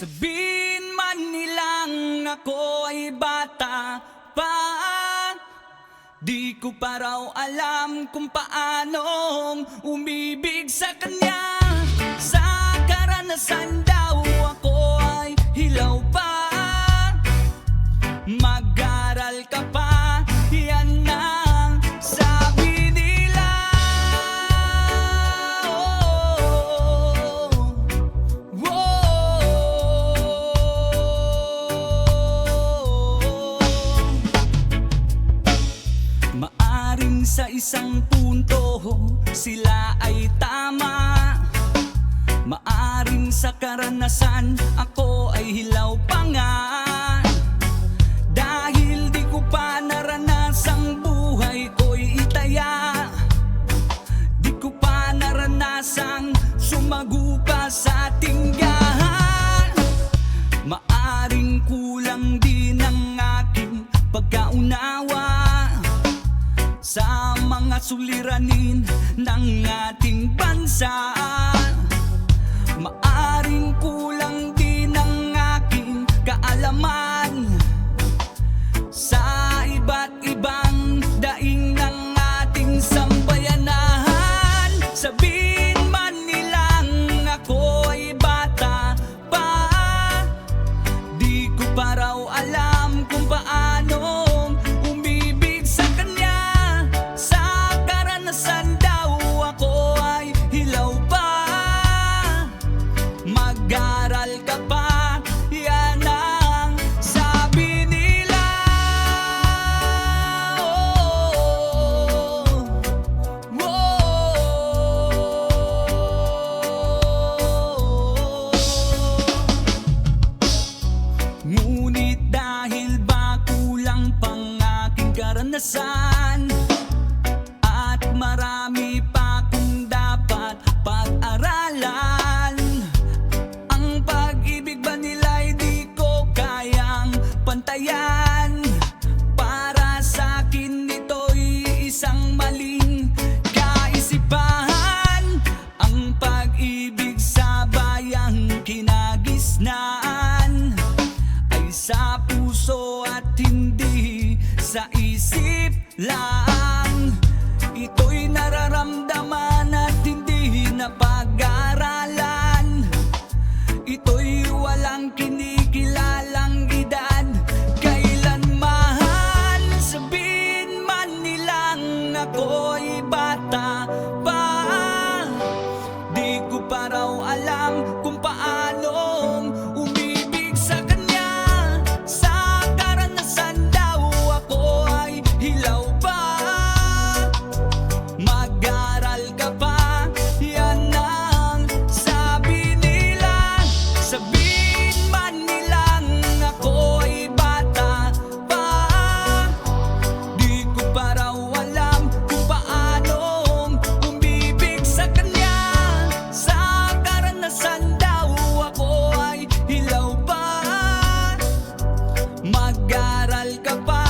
Sabihin man nilang ako ay bata pa, di ko pa raw alam kung paanong umibig sa kanya. Sa karanasan daw ako ay hilaw pa, mag-aral ka pa, yan ang sabi nila. Maaring sa isang punto sila ay tama, maaring sa karanasan ako ay hilaw pa nga. Dahil di ko pa naranasang buhay ko'y itaya, di ko pa naranasang sumagupa sa tinggahan. Maaring kulang din ang aking pagkaunawa sa mga suliranin ng ating bansa. Maaring kulang din ang aking kaalaman sa iba't ibang daing ng ating sambayanahan. Sabihin man nilang ako ay bata pa, di ko pa raw alam kung paanong umibig sa kanya. Sa karanasan daw ako ay hilaw pa, mag-aral ka pa, yan ang sabi nila. Ngunit dahil ba kulang pang aking karanasan at marami pa kung dapat pag-aralan, ang pag-ibig ba nila'y di ko kayang pantayan. Para sa akin ito'y isang maling kaisipan. Ang pag-ibig sa bayang kinagisnaan ay sa puso at hindi sa isip lang. Ito'y nararamdaman at hindi na pag-aralan. Ito'y walang kinikilalang edad kailanman. Sabihin man nilang ako'y bata pa, di ko pa raw alam kung paanong umibig sa kanya. Sa karanasan daw ako ay hilaw pa, mag-aral ka pa, yan ang sabi nila. Sabihin man nilang ako ay bata pa, di ko pa raw alam kung paanong umibig sa kanya. Sa karanasan daw ako ay hilaw pa, mag-aral ka pa,